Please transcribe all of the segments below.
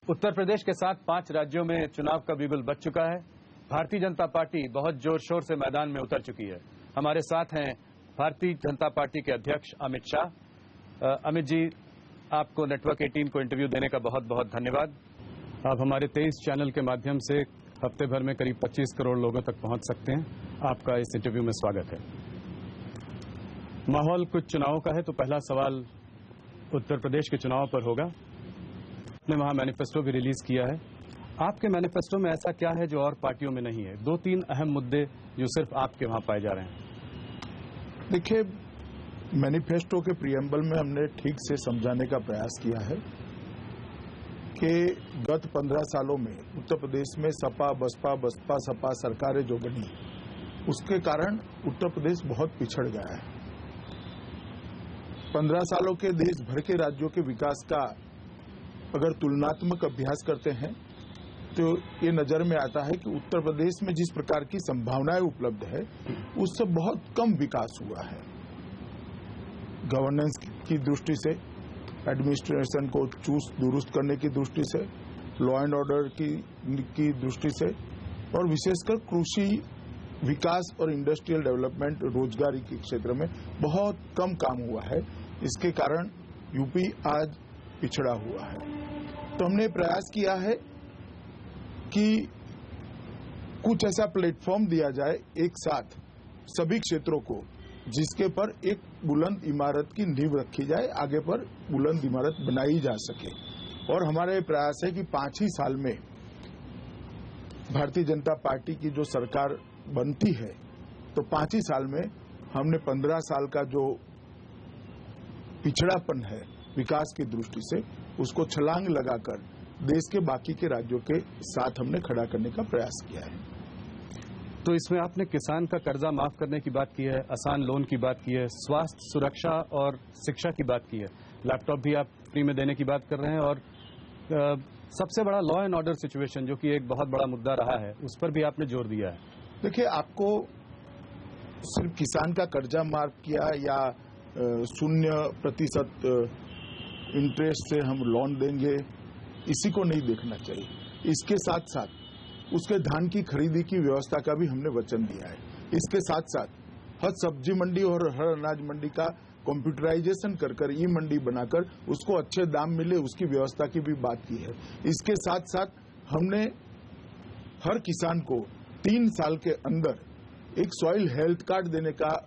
उत्तर प्रदेश के साथ 5 राज्यों में चुनाव का बिगुल बज चुका है। भारतीय जनता पार्टी बहुत जोर शोर से मैदान में उतर चुकी है। हमारे साथ हैं भारतीय जनता पार्टी के अध्यक्ष अमित शाह। अमित जी, आपको नेटवर्क 18 को इंटरव्यू देने का बहुत बहुत धन्यवाद। आप हमारे 23 चैनल के माध्यम से हफ्ते भर में करीब 25 करोड़ लोगों तक पहुंच सकते हैं। आपका इस इंटरव्यू में स्वागत है। माहौल कुछ चुनावों का है, तो पहला सवाल उत्तर प्रदेश के चुनाव पर होगा। आपने वहां मैनिफेस्टो भी रिलीज किया है। आपके मैनिफेस्टो में ऐसा क्या है जो और पार्टियों में नहीं है? 2-3 अहम मुद्दे जो सिर्फ आपके वहां पाए जा रहे हैं। देखिए, मैनिफेस्टो के प्रियम्बल में हमने ठीक से समझाने का प्रयास किया है कि गत 15 सालों में उत्तर प्रदेश में सपा बसपा सपा सरकारें जो बनी, उसके कारण उत्तर प्रदेश बहुत पिछड़ गया है। 15 सालों के देश भर के राज्यों के विकास का अगर तुलनात्मक अभ्यास करते हैं तो ये नजर में आता है कि उत्तर प्रदेश में जिस प्रकार की संभावनाएं उपलब्ध है, उससे बहुत कम विकास हुआ है। गवर्नेंस की दृष्टि से, एडमिनिस्ट्रेशन को चुस्त दुरुस्त करने की दृष्टि से, लॉ एंड ऑर्डर की दृष्टि से, और विशेषकर कृषि विकास और इंडस्ट्रियल डेवलपमेंट, रोजगारी के क्षेत्र में बहुत कम काम हुआ है। इसके कारण यूपी आज पिछड़ा हुआ है। तो हमने प्रयास किया है कि कुछ ऐसा प्लेटफॉर्म दिया जाए एक साथ सभी क्षेत्रों को, जिसके पर एक बुलंद इमारत की नींव रखी जाए, आगे पर बुलंद इमारत बनाई जा सके। और हमारे प्रयास है कि 5 ही साल में भारतीय जनता पार्टी की जो सरकार बनती है, तो 5 ही साल में हमने 15 साल का जो पिछड़ापन है विकास की दृष्टि से, उसको छलांग लगाकर देश के बाकी के राज्यों के साथ हमने खड़ा करने का प्रयास किया है। तो इसमें आपने किसान का कर्जा माफ करने की बात की है, आसान लोन की बात की है, स्वास्थ्य सुरक्षा और शिक्षा की बात की है, लैपटॉप भी आप फ्री में देने की बात कर रहे हैं, और सबसे बड़ा लॉ एंड ऑर्डर सिचुएशन जो कि एक बहुत बड़ा मुद्दा रहा है, उस पर भी आपने जोर दिया है। देखिए, आपको सिर्फ किसान का कर्जा माफ किया या 0% इंटरेस्ट से हम लोन देंगे, इसी को नहीं देखना चाहिए। इसके साथ साथ उसके धान की खरीदी की व्यवस्था का भी हमने वचन दिया है। इसके साथ साथ हर सब्जी मंडी और हर अनाज मंडी का कंप्यूटराइजेशन कर ई मंडी बनाकर उसको अच्छे दाम मिले, उसकी व्यवस्था की भी बात की है। इसके साथ साथ हमने हर किसान को 3 साल के अंदर एक सॉइल हेल्थ कार्ड देने का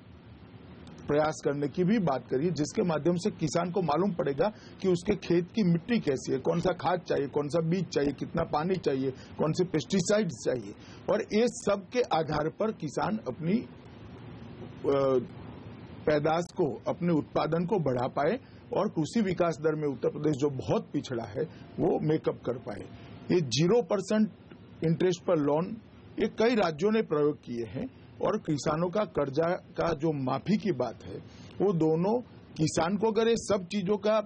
प्रयास करने की भी बात करी, जिसके माध्यम से किसान को मालूम पड़ेगा कि उसके खेत की मिट्टी कैसी है, कौन सा खाद चाहिए, कौन सा बीज चाहिए, कितना पानी चाहिए, कौन से पेस्टिसाइड्स चाहिए, और ये सब के आधार पर किसान अपनी पैदाश को, अपने उत्पादन को बढ़ा पाए और कृषि विकास दर में उत्तर प्रदेश जो बहुत पिछड़ा है वो मेकअप कर पाए। ये 0% इंटरेस्ट पर लोन ये कई राज्यों ने प्रयोग किए हैं, और किसानों का कर्जा का जो माफी की बात है, वो दोनों किसान को अगर ये सब चीजों का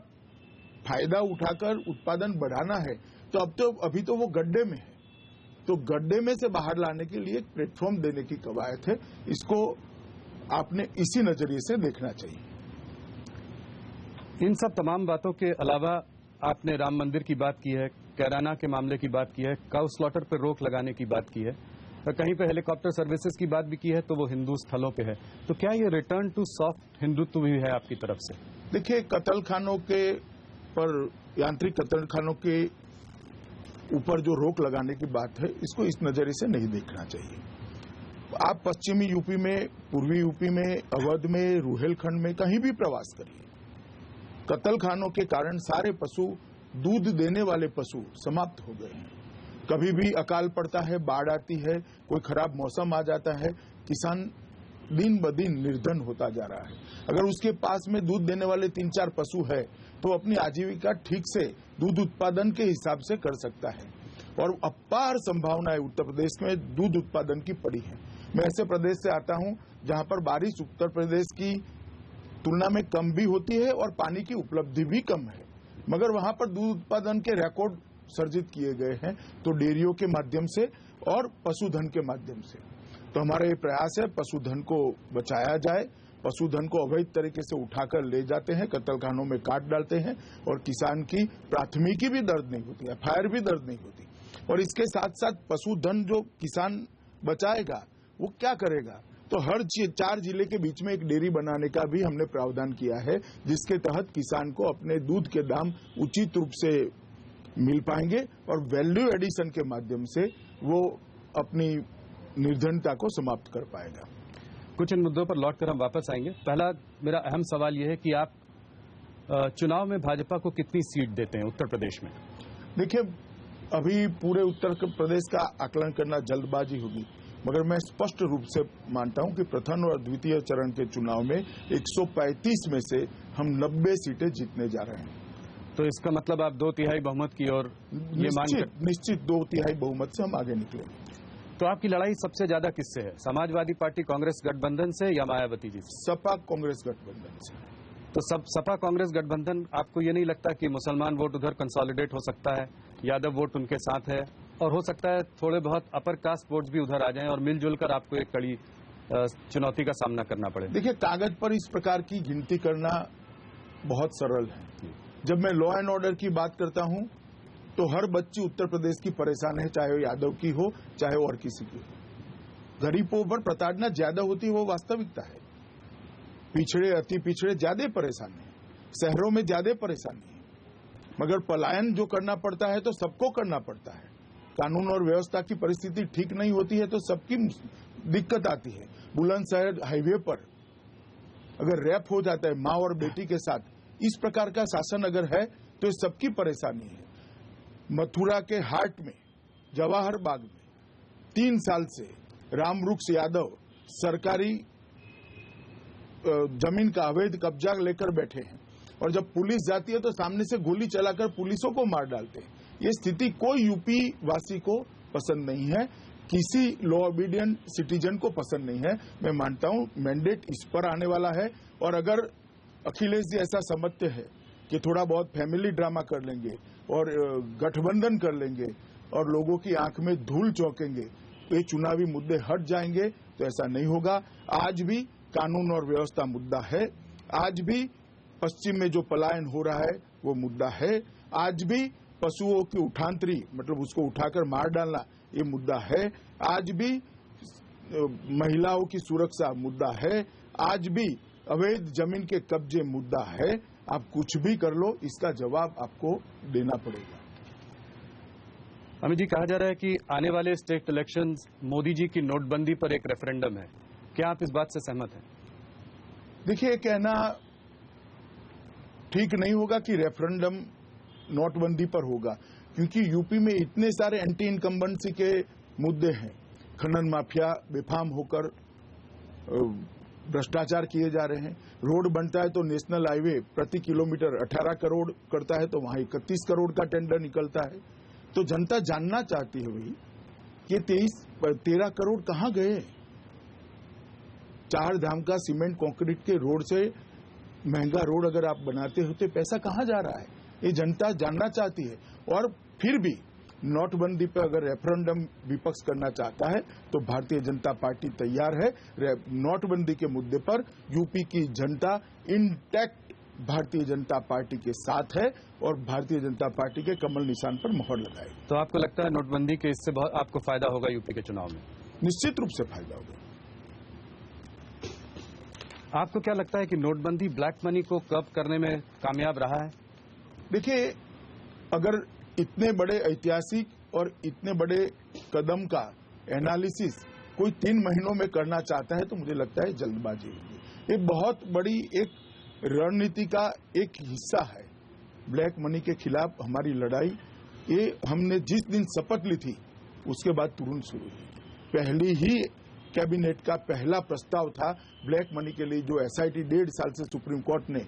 फायदा उठाकर उत्पादन बढ़ाना है, तो अभी तो वो गड्ढे में है, तो गड्ढे में से बाहर लाने के लिए एक प्लेटफॉर्म देने की कवायद है। इसको आपने इसी नजरिए से देखना चाहिए। इन सब तमाम बातों के अलावा आपने राम मंदिर की बात की है, कैराना के मामले की बात की है, काउ स्लॉटर पर रोक लगाने की बात की है, कहीं पे हेलीकॉप्टर सर्विसेज की बात भी की है, तो वो हिंदू स्थलों पे है। तो क्या ये रिटर्न टू सॉफ्ट हिंदुत्व भी है आपकी तरफ से? देखिए, कत्लखानों के पर, यांत्रिक कत्लखानों के ऊपर जो रोक लगाने की बात है, इसको इस नजरिए से नहीं देखना चाहिए। आप पश्चिमी यूपी में, पूर्वी यूपी में, अवध में, रुहेलखंड में कहीं भी प्रवास करिए, कत्लखानों के कारण सारे पशु, दूध देने वाले पशु समाप्त हो गए हैं। कभी भी अकाल पड़ता है, बाढ़ आती है, कोई खराब मौसम आ जाता है, किसान दिन ब दिन निर्धन होता जा रहा है। अगर उसके पास में दूध देने वाले 3-4 पशु है, तो अपनी आजीविका ठीक से दूध उत्पादन के हिसाब से कर सकता है, और अपार संभावनाएं उत्तर प्रदेश में दूध उत्पादन की पड़ी है। मैं ऐसे प्रदेश से आता हूं जहां पर बारिश उत्तर प्रदेश की तुलना में कम भी होती है और पानी की उपलब्धि भी कम है, मगर वहां पर दूध उत्पादन के रिकॉर्ड सर्जित किए गए हैं, तो डेयरियों के माध्यम से और पशुधन के माध्यम से। तो हमारा ये प्रयास है पशुधन को बचाया जाए, पशुधन को अवैध तरीके से उठाकर ले जाते हैं, कत्लखानों में काट डालते हैं और किसान की प्राथमिकी भी दर्ज नहीं होती, एफआईआर भी दर्ज नहीं होती। और इसके साथ साथ पशुधन जो किसान बचाएगा वो क्या करेगा? तो हर 4 जिले के बीच में एक डेयरी बनाने का भी हमने प्रावधान किया है, जिसके तहत किसान को अपने दूध के दाम उचित रूप से मिल पाएंगे और वैल्यू एडिशन के माध्यम से वो अपनी निर्धनता को समाप्त कर पाएगा। कुछ इन मुद्दों पर लौटकर हम वापस आएंगे। पहला मेरा अहम सवाल यह है कि आप चुनाव में भाजपा को कितनी सीट देते हैं उत्तर प्रदेश में? देखिए, अभी पूरे उत्तर प्रदेश का आकलन करना जल्दबाजी होगी, मगर मैं स्पष्ट रूप से मानता हूं कि प्रथम और द्वितीय चरण के चुनाव में 135 में से हम 90 सीटें जीतने जा रहे हैं। तो इसका मतलब आप 2/3 बहुमत की और ये निश्चित 2/3 बहुमत से हम आगे निकलेंगे। तो आपकी लड़ाई सबसे ज्यादा किससे है? समाजवादी पार्टी कांग्रेस गठबंधन से या मायावती जी से? सपा कांग्रेस गठबंधन से। तो सपा कांग्रेस गठबंधन, आपको ये नहीं लगता कि मुसलमान वोट उधर कंसोलिडेट हो सकता है, यादव वोट उनके साथ है और हो सकता है थोड़े बहुत अपर कास्ट वोट्स भी उधर आ जाएं और मिलजुल कर आपको एक कड़ी चुनौती का सामना करना पड़े? देखिए, कागज पर इस प्रकार की गिनती करना बहुत सरल है। जब मैं लॉ एंड ऑर्डर की बात करता हूं तो हर बच्ची उत्तर प्रदेश की परेशान है, चाहे वो यादव की हो चाहे और किसी की हो। गरीबों पर प्रताड़ना ज्यादा होती है, वो वास्तविकता है। पिछड़े, अति पिछड़े ज्यादा परेशानी है, शहरों में ज्यादा परेशानी है, मगर पलायन जो करना पड़ता है तो सबको करना पड़ता है। कानून और व्यवस्था की परिस्थिति ठीक नहीं होती है तो सबकी दिक्कत आती है। बुलंदशहर हाईवे पर अगर रेप हो जाता है माँ और बेटी के साथ, इस प्रकार का शासन अगर है तो सबकी परेशानी है। मथुरा के हाट में, जवाहर बाग में 3 साल से रामवृक्ष यादव सरकारी जमीन का अवैध कब्जा लेकर बैठे हैं और जब पुलिस जाती है तो सामने से गोली चलाकर पुलिसों को मार डालते हैं। ये स्थिति कोई यूपी वासी को पसंद नहीं है, किसी लॉ ओबीडियंट सिटीजन को पसंद नहीं है। मैं मानता हूं मैंडेट इस पर आने वाला है और अगर अखिलेश जी ऐसा समझते हैं कि थोड़ा बहुत फैमिली ड्रामा कर लेंगे और गठबंधन कर लेंगे और लोगों की आंख में धूल चौंकेंगे तो ये चुनावी मुद्दे हट जाएंगे, तो ऐसा नहीं होगा। आज भी कानून और व्यवस्था मुद्दा है, आज भी पश्चिम में जो पलायन हो रहा है वो मुद्दा है, आज भी पशुओं की उठांतरी मतलब उसको उठाकर मार डालना ये मुद्दा है, आज भी महिलाओं की सुरक्षा मुद्दा है, आज भी अवैध जमीन के कब्जे मुद्दा है। आप कुछ भी कर लो, इसका जवाब आपको देना पड़ेगा। अमित जी, कहा जा रहा है कि आने वाले स्टेट इलेक्शंस मोदी जी की नोटबंदी पर एक रेफरेंडम है, क्या आप इस बात से सहमत हैं? देखिए, कहना ठीक नहीं होगा कि रेफरेंडम नोटबंदी पर होगा, क्योंकि यूपी में इतने सारे एंटी इनकम्बेंसी के मुद्दे हैं। खनन माफिया बेफाम होकर भ्रष्टाचार किए जा रहे हैं। रोड बनता है तो नेशनल हाईवे प्रति किलोमीटर 18 करोड़ करता है तो वहां 31 करोड़ का टेंडर निकलता है। तो जनता जानना चाहती है भाई कि 13 करोड़ कहां गए? 4 धाम का सीमेंट कंक्रीट के रोड से महंगा रोड अगर आप बनाते हो तो पैसा कहां जा रहा है? ये जनता जानना चाहती है। और फिर भी नोटबंदी पर अगर रेफरेंडम विपक्ष करना चाहता है तो भारतीय जनता पार्टी तैयार है। नोटबंदी के मुद्दे पर यूपी की जनता इंटैक्ट भारतीय जनता पार्टी के साथ है और भारतीय जनता पार्टी के कमल निशान पर मोहर लगाएगी। तो आपको लगता है नोटबंदी के इससे बहुत आपको फायदा होगा यूपी के चुनाव में? निश्चित रूप से फायदा होगा। आपको क्या लगता है कि नोटबंदी ब्लैक मनी को कर्ब करने में कामयाब रहा है? देखिए, अगर इतने बड़े ऐतिहासिक और इतने बड़े कदम का एनालिसिस कोई 3 महीनों में करना चाहता है तो मुझे लगता है जल्दबाजी होगी। ये बहुत बड़ी एक रणनीति का एक हिस्सा है। ब्लैक मनी के खिलाफ हमारी लड़ाई, ये हमने जिस दिन शपथ ली थी उसके बाद तुरंत शुरू हुई। पहली ही कैबिनेट का पहला प्रस्ताव था ब्लैक मनी के लिए, जो एसआईटी 1.5 साल से सुप्रीम कोर्ट ने,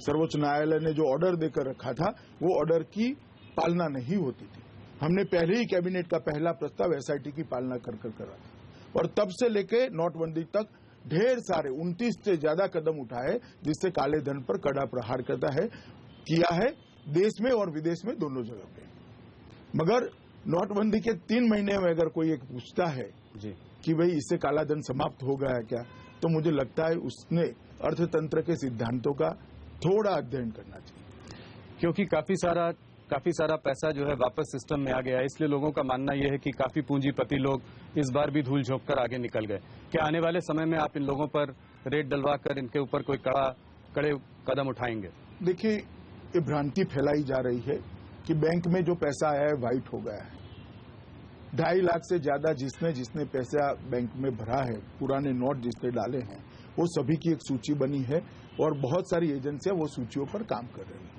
सर्वोच्च न्यायालय ने जो ऑर्डर देकर रखा था वो ऑर्डर की पालना नहीं होती थी। हमने पहले ही कैबिनेट का पहला प्रस्ताव एसआईटी की पालना कर करा था और तब से लेके नोटबंदी तक ढेर सारे 29 से ज्यादा कदम उठाए जिससे काले धन पर कड़ा प्रहार किया है देश में और विदेश में दोनों जगह पे। मगर नोटबंदी के 3 महीने में अगर कोई एक पूछता है जी कि भाई इससे काला धन समाप्त हो गया है क्या, तो मुझे लगता है उसने अर्थतंत्र के सिद्धांतों का थोड़ा अध्ययन करना चाहिए। क्योंकि काफी सारा पैसा जो है वापस सिस्टम में आ गया है, इसलिए लोगों का मानना यह है कि काफी पूंजीपति लोग इस बार भी धूल झोंक कर आगे निकल गए। क्या आने वाले समय में आप इन लोगों पर रेड डलवा कर इनके ऊपर कोई कड़े कदम उठाएंगे? देखिए, ये भ्रांति फैलाई जा रही है कि बैंक में जो पैसा आया है वाइट हो गया है। 2.5 लाख से ज्यादा जिसने पैसा बैंक में भरा है, पुराने नोट जिसने डाले हैं, वो सभी की एक सूची बनी है और बहुत सारी एजेंसियां वो सूचियों पर काम कर रही हैं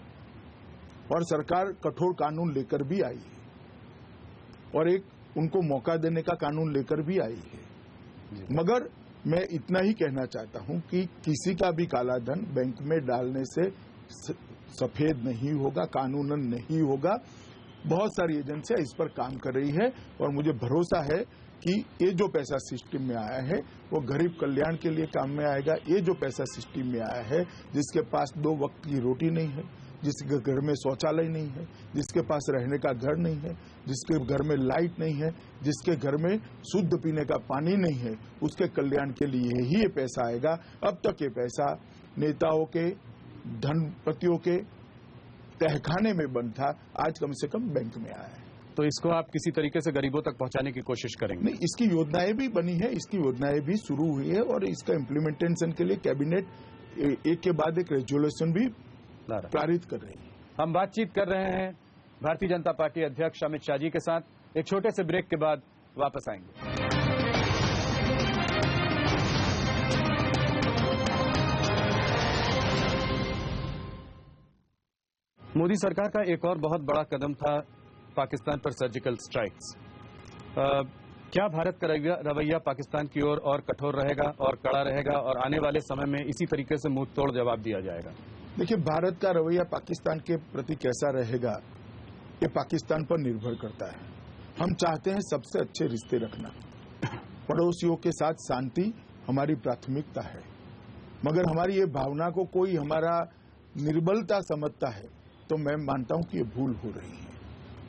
और सरकार कठोर कानून लेकर भी आई है और एक उनको मौका देने का कानून लेकर भी आई है। मगर मैं इतना ही कहना चाहता हूं कि किसी का भी काला धन बैंक में डालने से सफेद नहीं होगा, कानूनन नहीं होगा। बहुत सारी एजेंसियां इस पर काम कर रही है और मुझे भरोसा है कि ये जो पैसा सिस्टम में आया है वो गरीब कल्याण के लिए काम में आएगा। ये जो पैसा सिस्टम में आया है, जिसके पास 2 वक्त की रोटी नहीं है, जिसके घर में शौचालय नहीं है, जिसके पास रहने का घर नहीं है, जिसके घर में लाइट नहीं है, जिसके घर में शुद्ध पीने का पानी नहीं है, उसके कल्याण के लिए ही ये पैसा आएगा। अब तक ये पैसा नेताओं के, धनपतियों के तहखाने में बंद था, आज कम से कम बैंक में आया है। तो इसको आप किसी तरीके से गरीबों तक पहुंचाने की कोशिश करेंगे? नहीं, इसकी योजनाएं भी बनी है, इसकी योजनाएं भी शुरू हुई है और इसका इम्प्लीमेंटेशन के लिए कैबिनेट एक के बाद एक रेजोल्यूशन भी पारित कर रही है। हम बातचीत कर रहे हैं भारतीय जनता पार्टी अध्यक्ष अमित शाह जी के साथ। एक छोटे से ब्रेक के बाद वापस आएंगे। मोदी सरकार का एक और बहुत बड़ा कदम था पाकिस्तान पर सर्जिकल स्ट्राइक्स। क्या भारत का रवैया पाकिस्तान की ओर और कठोर रहेगा और कड़ा रहेगा और आने वाले समय में इसी तरीके से मुंह तोड़ जवाब दिया जाएगा? देखिए, भारत का रवैया पाकिस्तान के प्रति कैसा रहेगा ये पाकिस्तान पर निर्भर करता है। हम चाहते हैं सबसे अच्छे रिश्ते रखना, पड़ोसियों के साथ शांति हमारी प्राथमिकता है, मगर हमारी ये भावना को कोई हमारा निर्बलता समझता है तो मैं मानता हूं कि ये भूल हो रही है।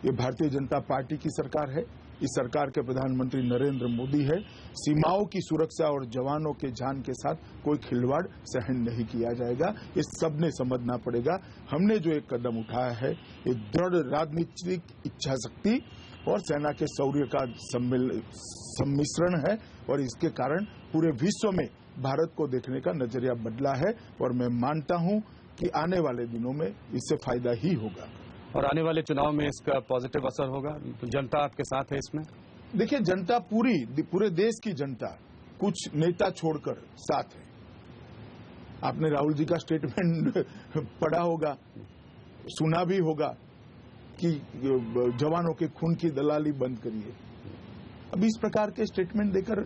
ये भारतीय जनता पार्टी की सरकार है, इस सरकार के प्रधानमंत्री नरेंद्र मोदी है। सीमाओं की सुरक्षा और जवानों के जान के साथ कोई खिलवाड़ सहन नहीं किया जाएगा, ये सबने समझना पड़ेगा। हमने जो एक कदम उठाया है ये दृढ़ राजनीतिक इच्छा शक्ति और सेना के शौर्य का सम्मिश्रण है और इसके कारण पूरे विश्व में भारत को देखने का नजरिया बदला है और मैं मानता हूं कि आने वाले दिनों में इससे फायदा ही होगा। और आने वाले चुनाव में इसका पॉजिटिव असर होगा? जनता आपके साथ है इसमें? देखिए, जनता पूरे देश की जनता कुछ नेता छोड़कर साथ है। आपने राहुल जी का स्टेटमेंट पढ़ा होगा, सुना भी होगा कि जवानों के खून की दलाली बंद करिए। अब इस प्रकार के स्टेटमेंट देकर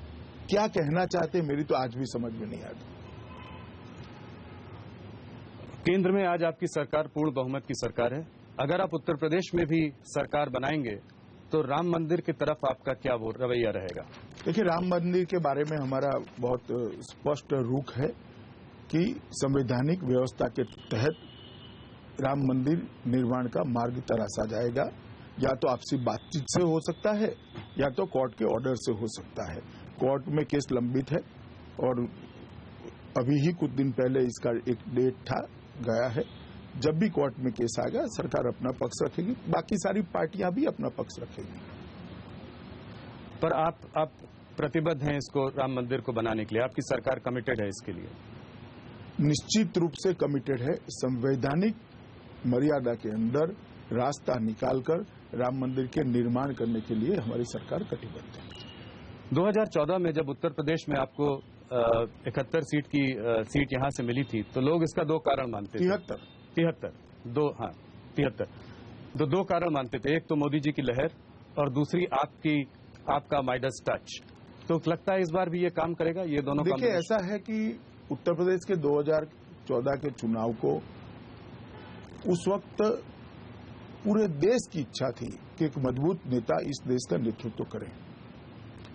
क्या कहना चाहते मेरी तो आज भी समझ में नहीं आती। केंद्र में आज आपकी सरकार पूर्ण बहुमत की सरकार है। अगर आप उत्तर प्रदेश में भी सरकार बनाएंगे तो राम मंदिर की तरफ आपका क्या वो रवैया रहेगा? देखिए, राम मंदिर के बारे में हमारा बहुत स्पष्ट रुख है कि संवैधानिक व्यवस्था के तहत राम मंदिर निर्माण का मार्ग तराशा जाएगा। या तो आपसी बातचीत से हो सकता है या तो कोर्ट के ऑर्डर से हो सकता है। कोर्ट में केस लंबित है और अभी ही कुछ दिन पहले इसका एक डेट था गया है। जब भी कोर्ट में केस आएगा सरकार अपना पक्ष रखेगी, बाकी सारी पार्टियां भी अपना पक्ष रखेगी। पर आप प्रतिबद्ध हैं इसको राम मंदिर को बनाने के लिए? आपकी सरकार कमिटेड है इसके लिए? निश्चित रूप से कमिटेड है। संवैधानिक मर्यादा के अंदर रास्ता निकालकर राम मंदिर के निर्माण करने के लिए हमारी सरकार कटिबद्ध है। 2014 में जब उत्तर प्रदेश में आपको 71 सीट की सीट यहां से मिली थी तो लोग इसका 2 कारण मानते थे। 73 दो कारण मानते थे। एक तो मोदी जी की लहर और दूसरी आपका माइडस टच। तो लगता है इस बार भी ये काम करेगा? ये दोनों देखिए, ऐसा है कि उत्तर प्रदेश के 2014 के चुनाव को उस वक्त पूरे देश की इच्छा थी कि एक मजबूत नेता इस देश का नेतृत्व करे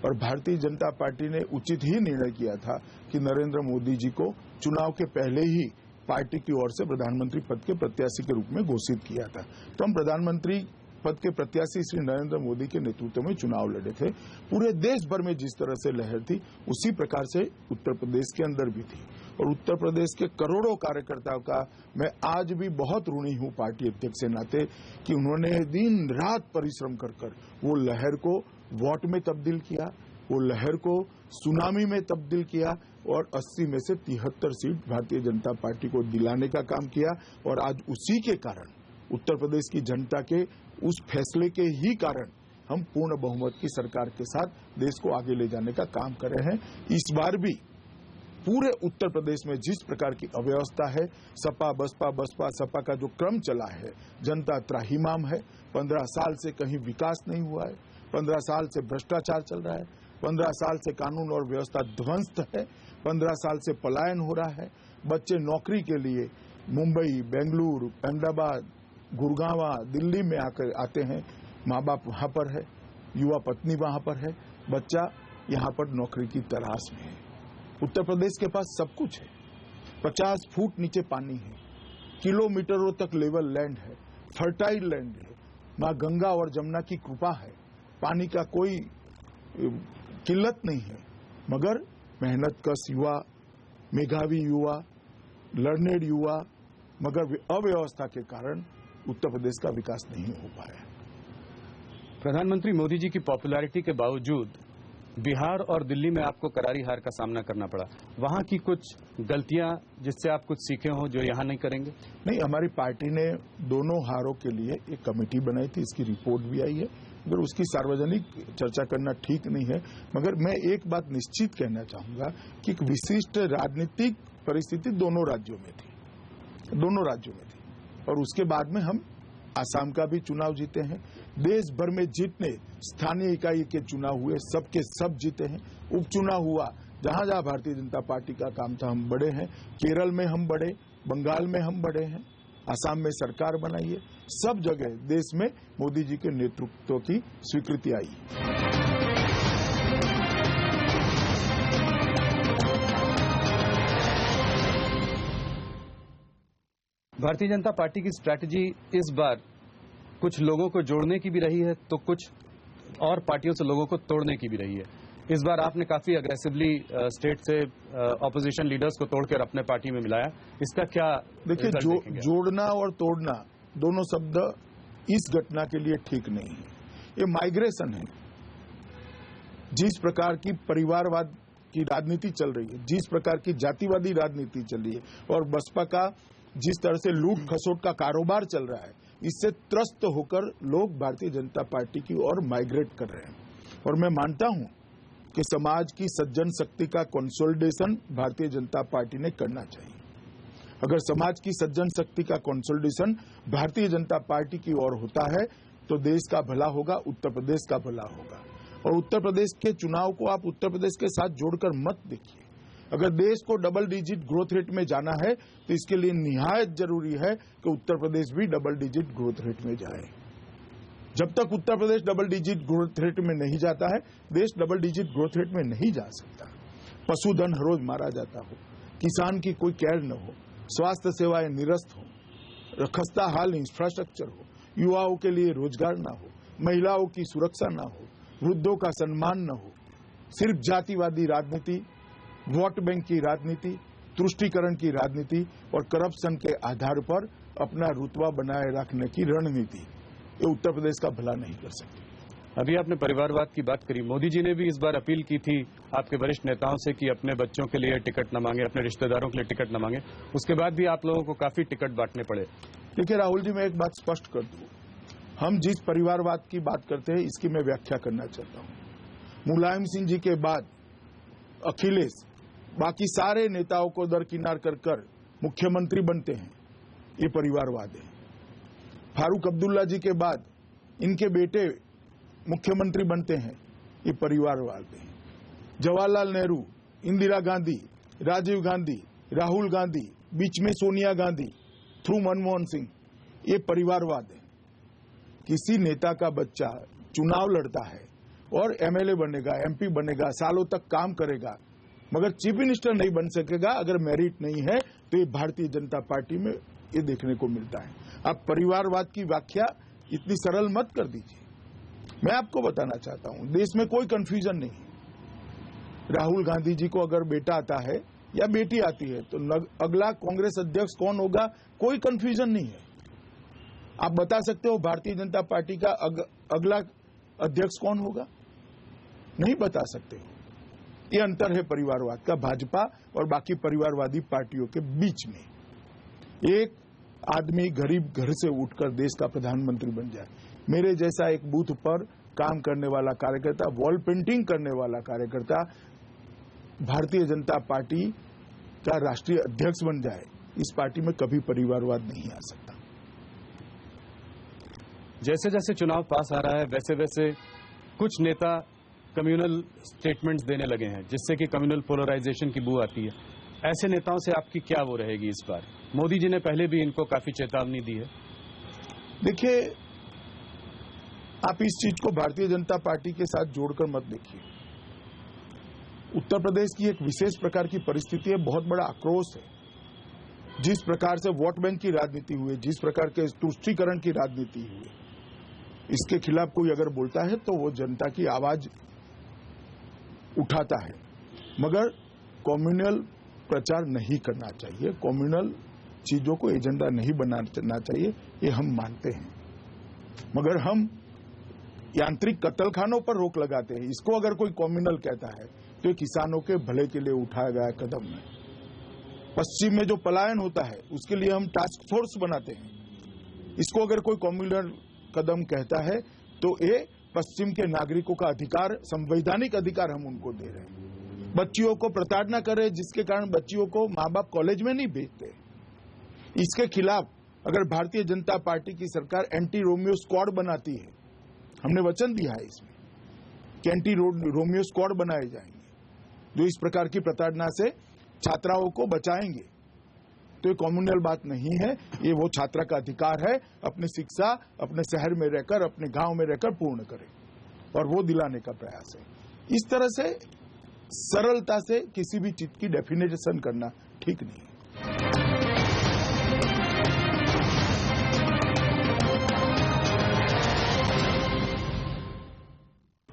और भारतीय जनता पार्टी ने उचित ही निर्णय किया था कि नरेंद्र मोदी जी को चुनाव के पहले ही पार्टी की ओर से प्रधानमंत्री पद के प्रत्याशी के रूप में घोषित किया था। तो हम प्रधानमंत्री पद के प्रत्याशी श्री नरेंद्र मोदी के नेतृत्व में चुनाव लड़े थे। पूरे देश भर में जिस तरह से लहर थी उसी प्रकार से उत्तर प्रदेश के अंदर भी थी और उत्तर प्रदेश के करोड़ों कार्यकर्ताओं का मैं आज भी बहुत ऋणी हूं पार्टी अध्यक्ष के नाते कि उन्होंने दिन रात परिश्रम कर वो लहर को वोट में तब्दील किया, वो लहर को सुनामी में तब्दील किया और 80 में से 73 सीट भारतीय जनता पार्टी को दिलाने का काम किया। और आज उसी के कारण उत्तर प्रदेश की जनता के उस फैसले के ही कारण हम पूर्ण बहुमत की सरकार के साथ देश को आगे ले जाने का काम कर रहे हैं। इस बार भी पूरे उत्तर प्रदेश में जिस प्रकार की अव्यवस्था है, सपा बसपा सपा का जो क्रम चला है, जनता त्राहिमाम है। 15 साल से कहीं विकास नहीं हुआ है, 15 साल से भ्रष्टाचार चल रहा है, 15 साल से कानून और व्यवस्था ध्वस्त है, 15 साल से पलायन हो रहा है। बच्चे नौकरी के लिए मुंबई, बेंगलुरु, अहमदाबाद, गुड़गांव, दिल्ली में आकर आते हैं। माँ बाप वहां पर है, युवा पत्नी वहां पर है, बच्चा यहाँ पर नौकरी की तलाश में है। उत्तर प्रदेश के पास सब कुछ है। 50 फुट नीचे पानी है, किलोमीटरों तक लेवल लैंड है, फर्टाइल लैंड है, माँ गंगा और जमुना की कृपा है, पानी का कोई किल्लत नहीं है। मगर मेहनत कश युवा, मेधावी युवा, लर्नेड युवा, मगर अव्यवस्था के कारण उत्तर प्रदेश का विकास नहीं हो पाया। प्रधानमंत्री मोदी जी की पॉपुलैरिटी के बावजूद बिहार और दिल्ली में आपको करारी हार का सामना करना पड़ा। वहां की कुछ गलतियां जिससे आप कुछ सीखे हो जो यहां नहीं करेंगे? नहीं, हमारी पार्टी ने दोनों हारों के लिए एक कमेटी बनाई थी, इसकी रिपोर्ट भी आई है, मगर उसकी सार्वजनिक चर्चा करना ठीक नहीं है। मगर मैं एक बात निश्चित कहना चाहूंगा कि एक विशिष्ट राजनीतिक परिस्थिति दोनों राज्यों में थी और उसके बाद में हम आसाम का भी चुनाव जीते हैं। देश भर में जितने स्थानीय इकाई के चुनाव हुए सबके सब जीते हैं। उपचुनाव हुआ, जहां जहां भारतीय जनता पार्टी का काम था हम बढ़े हैं। केरल में हम बढ़े, बंगाल में हम बढ़े हैं, आसाम में सरकार बनाई है। सब जगह देश में मोदी जी के नेतृत्व की स्वीकृति आई। भारतीय जनता पार्टी की स्ट्रैटेजी इस बार कुछ लोगों को जोड़ने की भी रही है तो कुछ और पार्टियों से लोगों को तोड़ने की भी रही है। इस बार आपने काफी अग्रेसिवली स्टेट से ऑपोजिशन लीडर्स को तोड़कर अपने पार्टी में मिलाया। इसका क्या देखिए, जोड़ना और तोड़ना दोनों शब्द इस घटना के लिए ठीक नहीं है। ये माइग्रेशन है। जिस प्रकार की परिवारवाद की राजनीति चल रही है, जिस प्रकार की जातिवादी राजनीति चल रही है और बसपा का जिस तरह से लूट खसोट का कारोबार चल रहा है, इससे त्रस्त होकर लोग भारतीय जनता पार्टी की ओर माइग्रेट कर रहे हैं। और मैं मानता हूं कि समाज की सज्जन शक्ति का कंसोलिडेशन भारतीय जनता पार्टी ने करना चाहिए। अगर समाज की सज्जन शक्ति का कंसोलिडेशन भारतीय जनता पार्टी की ओर होता है तो देश का भला होगा, उत्तर प्रदेश का भला होगा। और उत्तर प्रदेश के चुनाव को आप उत्तर प्रदेश के साथ जोड़कर मत देखिए। अगर देश को डबल डिजिट ग्रोथ रेट में जाना है तो इसके लिए निहायत जरूरी है कि उत्तर प्रदेश भी डबल डिजिट ग्रोथ रेट में जाए। जब तक Uttar Pradesh double digit growth rate में नहीं जाता है, देश डबल डिजिट ग्रोथ रेट में नहीं जा सकता। पशुधन हर रोज मारा जाता हो, किसान की कोई केयर न हो, स्वास्थ्य सेवाएं निरस्त हो, खस्ता हाल इंफ्रास्ट्रक्चर हो, युवाओं के लिए रोजगार न हो, महिलाओं की सुरक्षा न हो, वृद्धों का सम्मान न हो, सिर्फ जातिवादी राजनीति, वोट बैंक की राजनीति, तुष्टीकरण की राजनीति और करप्शन के आधार पर अपना रुतबा बनाए रखने की रणनीति, ये उत्तर प्रदेश का भला नहीं कर सकती। अभी आपने परिवारवाद की बात करी। मोदी जी ने भी इस बार अपील की थी आपके वरिष्ठ नेताओं से कि अपने बच्चों के लिए टिकट न मांगे, अपने रिश्तेदारों के लिए टिकट न मांगे। उसके बाद भी आप लोगों को काफी टिकट बांटने पड़े। देखिए राहुल जी, मैं एक बात स्पष्ट कर दूं, हम जिस परिवारवाद की बात करते हैं इसकी मैं व्याख्या करना चाहता हूं। मुलायम सिंह जी के बाद अखिलेश बाकी सारे नेताओं को दरकिनार कर मुख्यमंत्री बनते हैं, ये परिवारवाद है। फारूक अब्दुल्ला जी के बाद इनके बेटे मुख्यमंत्री बनते हैं, ये परिवारवाद है। जवाहरलाल नेहरू, इंदिरा गांधी, राजीव गांधी, राहुल गांधी, बीच में सोनिया गांधी, थ्रू मनमोहन सिंह, ये परिवारवाद है। किसी नेता का बच्चा चुनाव लड़ता है और एमएलए बनेगा, एमपी बनेगा, सालों तक काम करेगा, मगर चीफ मिनिस्टर नहीं बन सकेगा अगर मेरिट नहीं है, तो ये भारतीय जनता पार्टी में ये देखने को मिलता है। आप परिवारवाद की व्याख्या इतनी सरल मत कर दीजिए। मैं आपको बताना चाहता हूं, देश में कोई कंफ्यूजन नहीं है। राहुल गांधी जी को अगर बेटा आता है या बेटी आती है तो अगला कांग्रेस अध्यक्ष कौन होगा, कोई कंफ्यूजन नहीं है। आप बता सकते हो भारतीय जनता पार्टी का अगला अध्यक्ष कौन होगा? नहीं बता सकते हो। ये अंतर है परिवारवाद का भाजपा और बाकी परिवारवादी पार्टियों के बीच में। एक आदमी गरीब घर से उठकर देश का प्रधानमंत्री बन जाए, मेरे जैसा एक बूथ पर काम करने वाला कार्यकर्ता, वॉल पेंटिंग करने वाला कार्यकर्ता भारतीय जनता पार्टी का राष्ट्रीय अध्यक्ष बन जाए, इस पार्टी में कभी परिवारवाद नहीं आ सकता। जैसे जैसे चुनाव पास आ रहा है वैसे वैसे कुछ नेता कम्युनल स्टेटमेंट्स देने लगे हैं, जिससे कि कम्युनल पोलराइजेशन की बू आती है। ऐसे नेताओं से आपकी क्या वो रहेगी इस बार? मोदी जी ने पहले भी इनको काफी चेतावनी दी है। देखिए, आप इस चीज को भारतीय जनता पार्टी के साथ जोड़कर मत देखिए। उत्तर प्रदेश की एक विशेष प्रकार की परिस्थिति है, बहुत बड़ा आक्रोश है। जिस प्रकार से वोट बैंक की राजनीति हुई, जिस प्रकार के तुष्टीकरण की राजनीति हुई, इसके खिलाफ कोई अगर बोलता है तो वो जनता की आवाज उठाता है। मगर कम्युनल प्रचार नहीं करना चाहिए, कम्युनल चीजों को एजेंडा नहीं बनाना चाहिए, ये हम मानते हैं। मगर हम यांत्रिक कत्लखानों पर रोक लगाते हैं। इसको अगर कोई कम्युनल कहता है तो किसानों के भले के लिए उठाया गया कदम है। पश्चिम में जो पलायन होता है उसके लिए हम टास्क फोर्स बनाते हैं। इसको अगर कोई कम्युनल कदम कहता है तो ये पश्चिम के नागरिकों का अधिकार, संवैधानिक अधिकार हम उनको दे रहे हैं। बच्चियों को प्रताड़ना करे जिसके कारण बच्चियों को माँ बाप कॉलेज में नहीं भेजते। इसके खिलाफ अगर भारतीय जनता पार्टी की सरकार एंटी रोमियो स्क्वाड बनाती है, हमने वचन दिया है इसमें कि एंटी रोमियो स्क्वाड बनाए जाएंगे जो इस प्रकार की प्रताड़ना से छात्राओं को बचाएंगे, तो ये कम्युनल बात नहीं है। ये वो छात्रा का अधिकार है, अपनी शिक्षा अपने शहर में रहकर, अपने गांव में रहकर पूर्ण करे, और वो दिलाने का प्रयास है। इस तरह से सरलता से किसी भी चीज की डेफिनेशन करना ठीक नहीं है।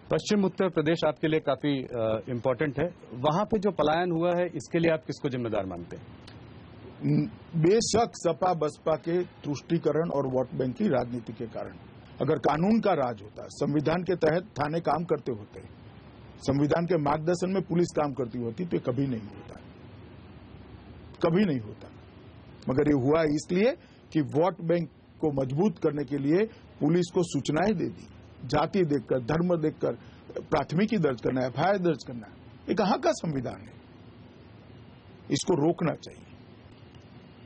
पश्चिम उत्तर प्रदेश आपके लिए काफी इम्पोर्टेंट है। वहां पे जो पलायन हुआ है इसके लिए आप किसको जिम्मेदार मानते हैं? बेशक सपा बसपा के तुष्टीकरण और वोट बैंक की राजनीति के कारण। अगर कानून का राज होता, संविधान के तहत थाने काम करते होते, संविधान के मार्गदर्शन में पुलिस काम करती होती, तो कभी नहीं होता, कभी नहीं होता। मगर ये हुआ इसलिए कि वोट बैंक को मजबूत करने के लिए पुलिस को सूचनाएं दे दी, जाति देखकर, धर्म देखकर प्राथमिकी दर्ज करना, एफआईआर दर्ज करना। ये कहां का संविधान है? इसको रोकना चाहिए।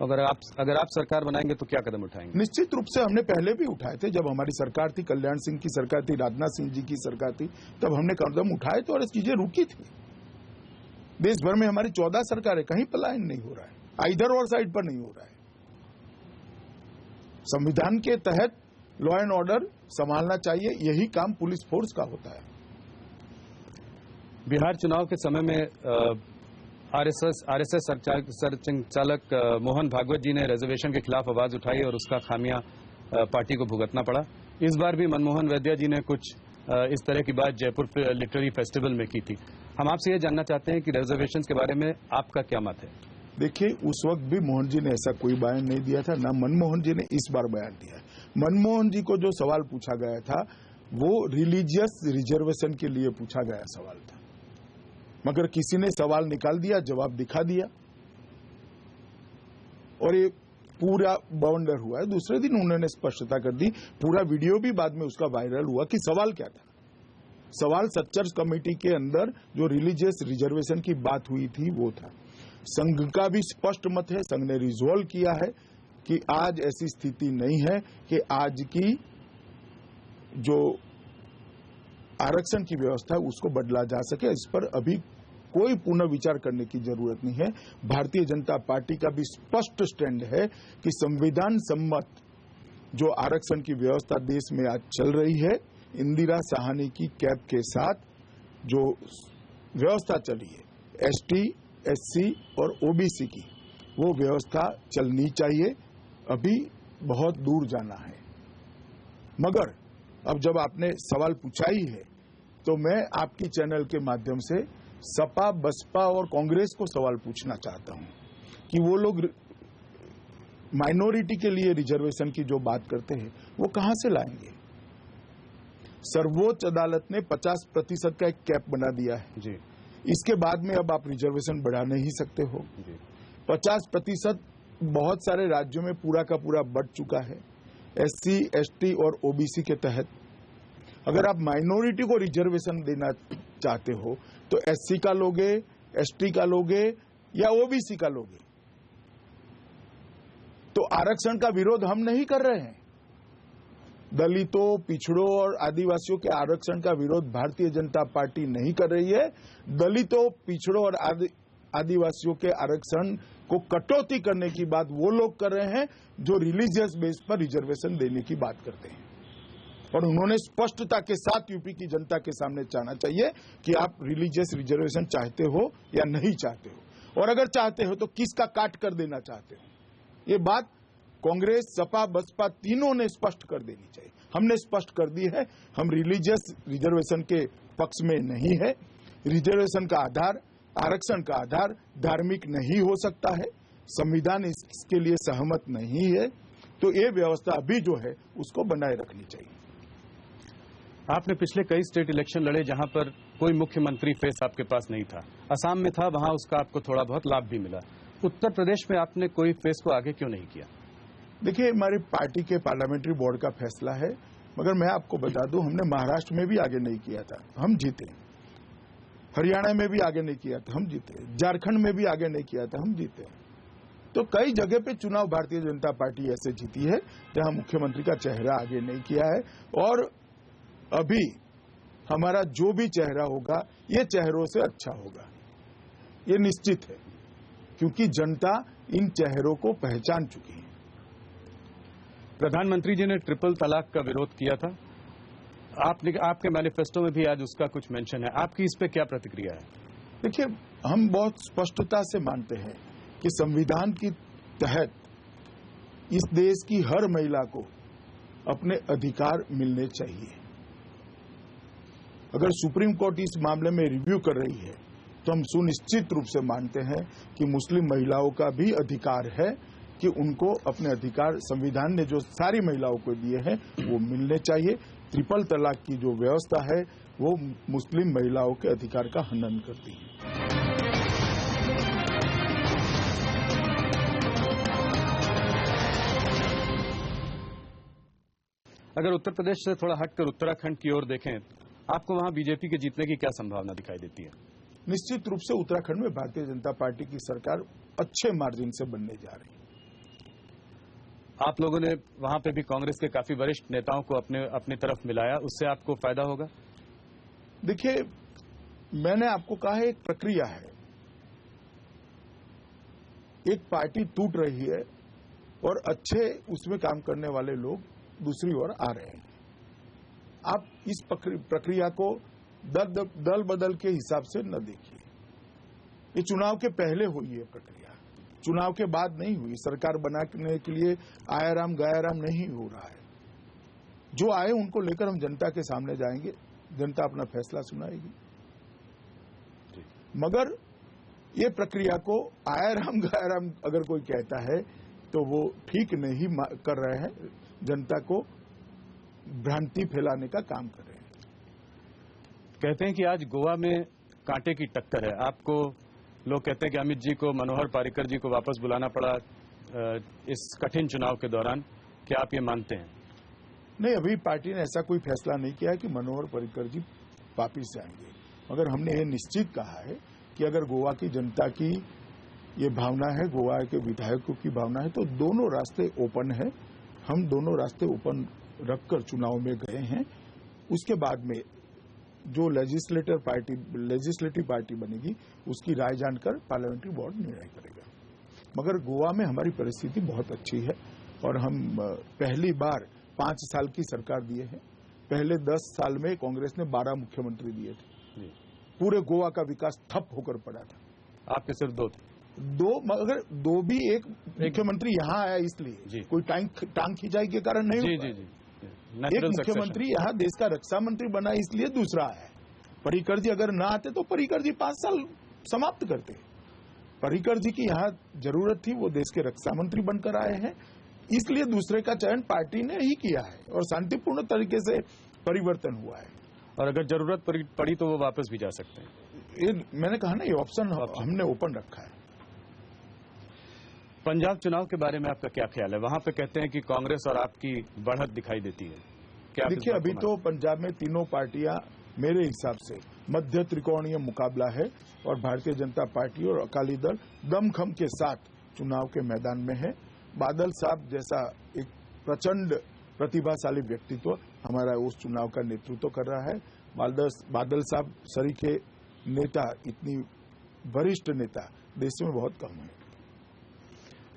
अगर आप सरकार बनाएंगे तो क्या कदम उठाएंगे? निश्चित रूप से हमने पहले भी उठाए थे। जब हमारी सरकार थी, कल्याण सिंह की सरकार थी, राजनाथ सिंह जी की सरकार थी, तब हमने कदम उठाए थे और इस चीजें रुकी थी। देश भर में हमारी 14 सरकारें, कहीं पलायन नहीं हो रहा है, इधर और साइड पर नहीं हो रहा है। संविधान के तहत लॉ एंड ऑर्डर संभालना चाहिए, यही काम पुलिस फोर्स का होता है। बिहार चुनाव के समय में आरएसएस संचालक मोहन भागवत जी ने रिजर्वेशन के खिलाफ आवाज उठाई और उसका खामियां पार्टी को भुगतना पड़ा। इस बार भी मनमोहन वैद्य जी ने कुछ इस तरह की बात जयपुर लिटरेरी फेस्टिवल में की थी। हम आपसे ये जानना चाहते हैं कि रिजर्वेशन के बारे में आपका क्या मत है? देखिए, उस वक्त भी मोहन जी ने ऐसा कोई बयान नहीं दिया था, ना मनमोहन जी ने इस बार बयान दिया है। मनमोहन जी को जो सवाल पूछा गया था वो रिलीजियस रिजर्वेशन के लिए पूछा गया सवाल था, मगर किसी ने सवाल निकाल दिया, जवाब दिखा दिया और ये पूरा बवंडर हुआ है। दूसरे दिन उन्होंने स्पष्टता कर दी, पूरा वीडियो भी बाद में उसका वायरल हुआ कि सवाल क्या था। सवाल सच्चर कमेटी के अंदर जो रिलीजियस रिजर्वेशन की बात हुई थी वो था। संघ का भी स्पष्ट मत है, संघ ने रिजोल्व किया है कि आज ऐसी स्थिति नहीं है कि आज की जो आरक्षण की व्यवस्था है उसको बदला जा सके। इस पर अभी कोई पुनर्विचार करने की जरूरत नहीं है। भारतीय जनता पार्टी का भी स्पष्ट स्टैंड है कि संविधान सम्मत जो आरक्षण की व्यवस्था देश में आज चल रही है, इंदिरा साहनी की कैब के साथ जो व्यवस्था चली है, एसटी, एससी और ओबीसी की, वो व्यवस्था चलनी चाहिए। अभी बहुत दूर जाना है। मगर अब जब आपने सवाल पूछा ही है तो मैं आपकी चैनल के माध्यम से सपा, बसपा और कांग्रेस को सवाल पूछना चाहता हूं कि वो लोग माइनॉरिटी के लिए रिजर्वेशन की जो बात करते हैं वो कहां से लाएंगे। सर्वोच्च अदालत ने 50% का एक कैप बना दिया है जी। इसके बाद में अब आप रिजर्वेशन बढ़ा नहीं सकते हो। 50% बहुत सारे राज्यों में पूरा का पूरा बढ़ चुका है, SC, ST और OBC के तहत। अगर आप माइनॉरिटी को रिजर्वेशन देना चाहते हो तो SC का लोगे, ST का लोगे या OBC का लोगे। तो आरक्षण का विरोध हम नहीं कर रहे हैं। दलितों, पिछड़ों और आदिवासियों के आरक्षण का विरोध भारतीय जनता पार्टी नहीं कर रही है। दलितों, पिछड़ों और आदिवासियों के आरक्षण को कटौती करने की बात वो लोग कर रहे हैं जो रिलीजियस बेस पर रिजर्वेशन देने की बात करते हैं। और उन्होंने स्पष्टता के साथ यूपी की जनता के सामने कहना चाहिए कि आप रिलीजियस रिजर्वेशन चाहते हो या नहीं चाहते हो, और अगर चाहते हो तो किसका काट कर देना चाहते हो। ये बात कांग्रेस, सपा, बसपा तीनों ने स्पष्ट कर देनी चाहिए। हमने स्पष्ट कर दी है, हम रिलीजियस रिजर्वेशन के पक्ष में नहीं है। रिजर्वेशन का आधार, आरक्षण का आधार धार्मिक नहीं हो सकता है, संविधान इसके लिए सहमत नहीं है। तो ये व्यवस्था अभी जो है उसको बनाए रखनी चाहिए। आपने पिछले कई स्टेट इलेक्शन लड़े जहां पर कोई मुख्यमंत्री फेस आपके पास नहीं था। असम में था, वहां उसका आपको थोड़ा बहुत लाभ भी मिला। उत्तर प्रदेश में आपने कोई फेस को आगे क्यों नहीं किया? देखिए, हमारी पार्टी के पार्लियामेंट्री बोर्ड का फैसला है, मगर मैं आपको बता दूं हमने महाराष्ट्र में भी आगे नहीं किया था, हम जीते। हरियाणा में भी आगे नहीं किया था, हम जीते। झारखंड में भी आगे नहीं किया था, हम जीते। तो कई जगह पे चुनाव भारतीय जनता पार्टी ऐसे जीती है जहां मुख्यमंत्री का चेहरा आगे नहीं किया है। और अभी हमारा जो भी चेहरा होगा ये चेहरों से अच्छा होगा, ये निश्चित है, क्योंकि जनता इन चेहरों को पहचान चुकी है। प्रधानमंत्री जी ने ट्रिपल तलाक का विरोध किया था, आपके मैनिफेस्टो में भी आज उसका कुछ मेंशन है। आपकी इस पे क्या प्रतिक्रिया है? देखिए, हम बहुत स्पष्टता से मानते हैं कि संविधान के तहत इस देश की हर महिला को अपने अधिकार मिलने चाहिए। अगर सुप्रीम कोर्ट इस मामले में रिव्यू कर रही है तो हम सुनिश्चित रूप से मानते हैं कि मुस्लिम महिलाओं का भी अधिकार है कि उनको अपने अधिकार संविधान ने जो सारी महिलाओं को दिए हैं वो मिलने चाहिए। ट्रिपल तलाक की जो व्यवस्था है वो मुस्लिम महिलाओं के अधिकार का हनन करती है। अगर उत्तर प्रदेश से थोड़ा हटकर उत्तराखंड की ओर देखें, आपको वहां बीजेपी के जीतने की क्या संभावना दिखाई देती है? निश्चित रूप से उत्तराखंड में भारतीय जनता पार्टी की सरकार अच्छे मार्जिन से बनने जा रही है। आप लोगों ने वहां पे भी कांग्रेस के काफी वरिष्ठ नेताओं को अपनी तरफ मिलाया, उससे आपको फायदा होगा? देखिए, मैंने आपको कहा है एक प्रक्रिया है। एक पार्टी टूट रही है और अच्छे उसमें काम करने वाले लोग दूसरी ओर आ रहे हैं। आप इस प्रक्रिया को दल बदल के हिसाब से न देखिए। ये चुनाव के पहले हुई है प्रक्रिया, चुनाव के बाद नहीं हुई। सरकार बनाने के लिए आयाराम गयाराम नहीं हो रहा है। जो आए उनको लेकर हम जनता के सामने जाएंगे, जनता अपना फैसला सुनाएगी। मगर ये प्रक्रिया को आयाराम गयाराम अगर कोई कहता है तो वो ठीक नहीं कर रहे हैं, जनता को भ्रांति फैलाने का काम कर रहे हैं। कहते हैं कि आज गोवा में कांटे की टक्कर है। आपको लोग कहते हैं कि अमित जी को, मनोहर पर्रिकर जी को वापस बुलाना पड़ा इस कठिन चुनाव के दौरान। क्या आप ये मानते हैं? नहीं, अभी पार्टी ने ऐसा कोई फैसला नहीं किया है कि मनोहर पर्रिकर जी वापिस जाएंगे। मगर हमने ये निश्चित कहा है कि अगर गोवा की जनता की ये भावना है, गोवा के विधायकों की भावना है, तो दोनों रास्ते ओपन है। हम दोनों रास्ते ओपन रखकर चुनाव में गए हैं। उसके बाद में जो लेजिस्लेटिव पार्टी बनेगी उसकी राय जानकर पार्लियामेंट्री बोर्ड निर्णय करेगा। मगर गोवा में हमारी परिस्थिति बहुत अच्छी है और हम पहली बार 5 साल की सरकार दिए हैं। पहले 10 साल में कांग्रेस ने 12 मुख्यमंत्री दिए थे। पूरे गोवा का विकास ठप होकर पड़ा था। आपके सिर्फ 2 थे। मगर 2 भी एक मुख्यमंत्री यहाँ आया इसलिए, कोई टांग खिंचाई के कारण नहीं जी। Natural मुख्यमंत्री यहाँ देश का रक्षा मंत्री बना इसलिए दूसरा है। पर्रिकर जी अगर ना आते तो पर्रिकर जी 5 साल समाप्त करते। पर्रिकर जी की यहाँ जरूरत थी, वो देश के रक्षा मंत्री बनकर आए हैं, इसलिए दूसरे का चयन पार्टी ने ही किया है और शांतिपूर्ण तरीके से परिवर्तन हुआ है। और अगर जरूरत पड़ी तो वो वापस भी जा सकते हैं। ये मैंने कहा ना, ये ऑप्शन हमने ओपन रखा है। पंजाब चुनाव के बारे में आपका क्या ख्याल है? वहां पे कहते हैं कि कांग्रेस और आपकी बढ़त दिखाई देती है, क्या? देखिए, अभी तो पंजाब में तीनों पार्टियां मेरे हिसाब से मध्य त्रिकोणीय मुकाबला है और भारतीय जनता पार्टी और अकाली दल दमखम के साथ चुनाव के मैदान में है। बादल साहब जैसा एक प्रचंड प्रतिभाशाली व्यक्तित्व हमारा उस चुनाव का नेतृत्व कर रहा है। बादल साहब सरीखे नेता, इतनी वरिष्ठ नेता देश में बहुत कम है।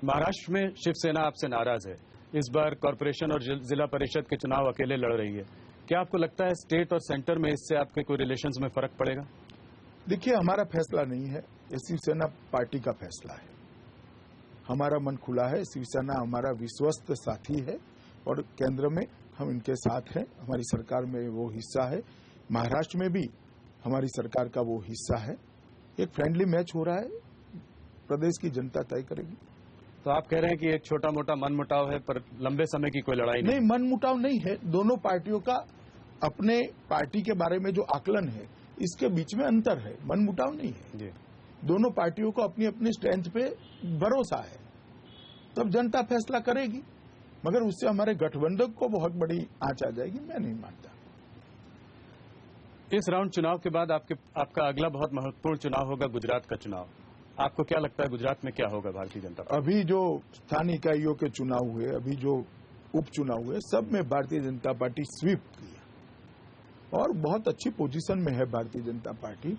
महाराष्ट्र में शिवसेना आपसे नाराज है। इस बार कॉरपोरेशन और जिला परिषद के चुनाव अकेले लड़ रही है। क्या आपको लगता है स्टेट और सेंटर में इससे आपके कोई रिलेशंस में फर्क पड़ेगा? देखिए, हमारा फैसला नहीं है, ये शिवसेना पार्टी का फैसला है। हमारा मन खुला है, शिवसेना हमारा विश्वस्त साथी है और केंद्र में हम इनके साथ हैं। हमारी सरकार में वो हिस्सा है, महाराष्ट्र में भी हमारी सरकार का वो हिस्सा है। एक फ्रेंडली मैच हो रहा है, प्रदेश की जनता तय करेगी। तो आप कह रहे हैं कि एक छोटा मोटा मनमुटाव है, पर लंबे समय की कोई लड़ाई नहीं, मनमुटाव नहीं है। दोनों पार्टियों का अपने पार्टी के बारे में जो आकलन है, इसके बीच में अंतर है, मनमुटाव नहीं है जी। दोनों पार्टियों को अपनी अपनी स्ट्रेंथ पे भरोसा है, तब जनता फैसला करेगी। मगर उससे हमारे गठबंधन को बहुत बड़ी आंच आ जाएगी, मैं नहीं मानता। इस राउंड चुनाव के बाद आपका अगला बहुत महत्वपूर्ण चुनाव होगा, गुजरात का चुनाव। आपको क्या लगता है गुजरात में क्या होगा भारतीय जनता पार्टी? अभी जो स्थानीय इकाइयों के चुनाव हुए, अभी जो उपचुनाव हुए, सब में भारतीय जनता पार्टी स्वीप की है और बहुत अच्छी पोजीशन में है भारतीय जनता पार्टी।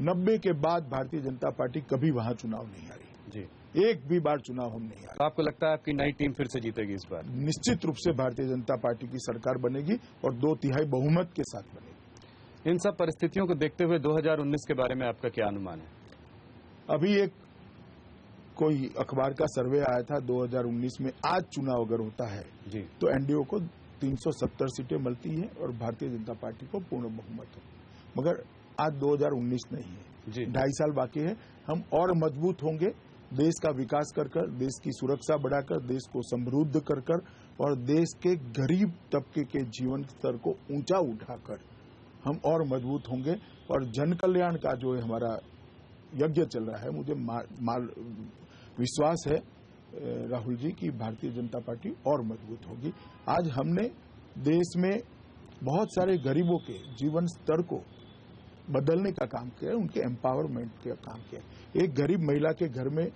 90 के बाद भारतीय जनता पार्टी कभी वहां चुनाव नहीं हारी जी, एक भी बार चुनाव हम नहीं हारे। आपको लगता है आपकी नई टीम फिर से जीतेगी इस बार? निश्चित रूप से भारतीय जनता पार्टी की सरकार बनेगी और 2/3 बहुमत के साथ बनेगी। इन सब परिस्थितियों को देखते हुए 2019 के बारे में आपका क्या अनुमान है? अभी एक कोई अखबार का सर्वे आया था 2019 में, आज चुनाव अगर होता है जी तो एनडीए को 370 सीटें मिलती है और भारतीय जनता पार्टी को पूर्ण बहुमत हो। मगर आज 2019 नहीं है जी, 2.5 साल बाकी है। हम और मजबूत होंगे, देश का विकास कर कर, देश की सुरक्षा बढ़ाकर, देश को समृद्ध कर कर और देश के गरीब तबके के जीवन स्तर को ऊंचा उठाकर हम और मजबूत होंगे। और जन कल्याण का जो हमारा यज्ञ चल रहा है, मुझे विश्वास है राहुल जी की भारतीय जनता पार्टी और मजबूत होगी। आज हमने देश में बहुत सारे गरीबों के जीवन स्तर को बदलने का काम किया, उनके एम्पावरमेंट का काम किया। एक गरीब महिला के घर में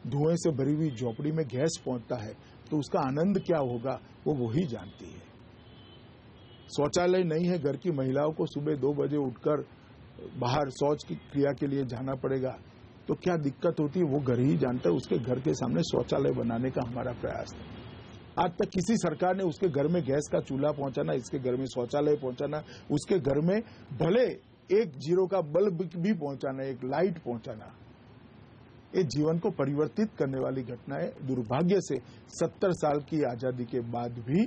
धुएं से भरी हुई झोपड़ी में गैस पहुंचता है तो उसका आनंद क्या होगा, वो वही जानती है। शौचालय नहीं है, घर की महिलाओं को सुबह 2 बजे उठकर बाहर शौच की क्रिया के लिए जाना पड़ेगा तो क्या दिक्कत होती है, वो घर ही जानता है। उसके घर के सामने शौचालय बनाने का हमारा प्रयास है। आज तक किसी सरकार ने उसके घर में गैस का चूल्हा पहुंचाना, इसके घर में शौचालय पहुंचाना, उसके घर में भले 1 जीरो का बल्ब भी पहुंचाना, एक लाइट पहुंचाना, ये जीवन को परिवर्तित करने वाली घटना है। दुर्भाग्य से 70 साल की आजादी के बाद भी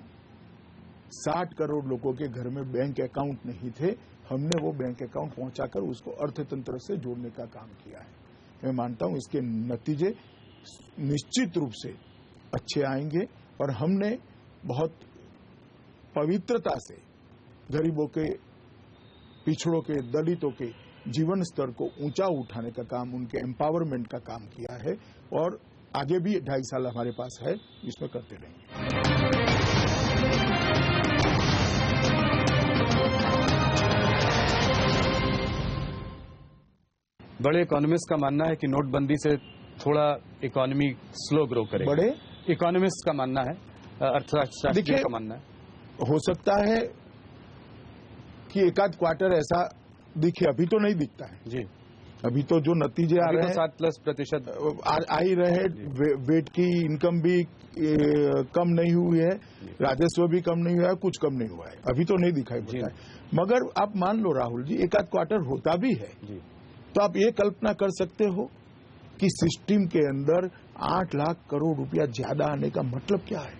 60 करोड़ लोगों के घर में बैंक अकाउंट नहीं थे। हमने वो बैंक अकाउंट पहुंचाकर उसको अर्थतंत्र से जोड़ने का काम किया है। मैं मानता हूं इसके नतीजे निश्चित रूप से अच्छे आएंगे और हमने बहुत पवित्रता से गरीबों के, पिछड़ों के, दलितों के जीवन स्तर को ऊंचा उठाने का काम, उनके एम्पावरमेंट का काम किया है और आगे भी 2.5 साल हमारे पास है, इसमें करते रहेंगे। बड़े इकोनॉमिस्ट का मानना है कि नोटबंदी से थोड़ा इकोनॉमी स्लो ग्रो करेगी। बड़े इकोनॉमिस्ट का मानना है, अर्थशास्त्री का मानना है, हो सकता है कि एक आध क्वार्टर ऐसा दिखे, अभी तो नहीं दिखता है जी। अभी तो जो नतीजे आ रहे हैं 7+% आ ही रहे। वेट की इनकम भी कम नहीं हुई है, राजस्व भी कम नहीं हुआ है, कुछ कम नहीं हुआ है, अभी तो नहीं दिखाई पड़ता है। मगर आप मान लो राहुल जी, एक आध क्वार्टर होता भी है जी, तो आप ये कल्पना कर सकते हो कि सिस्टम के अंदर 8 लाख करोड़ रुपया ज्यादा आने का मतलब क्या है।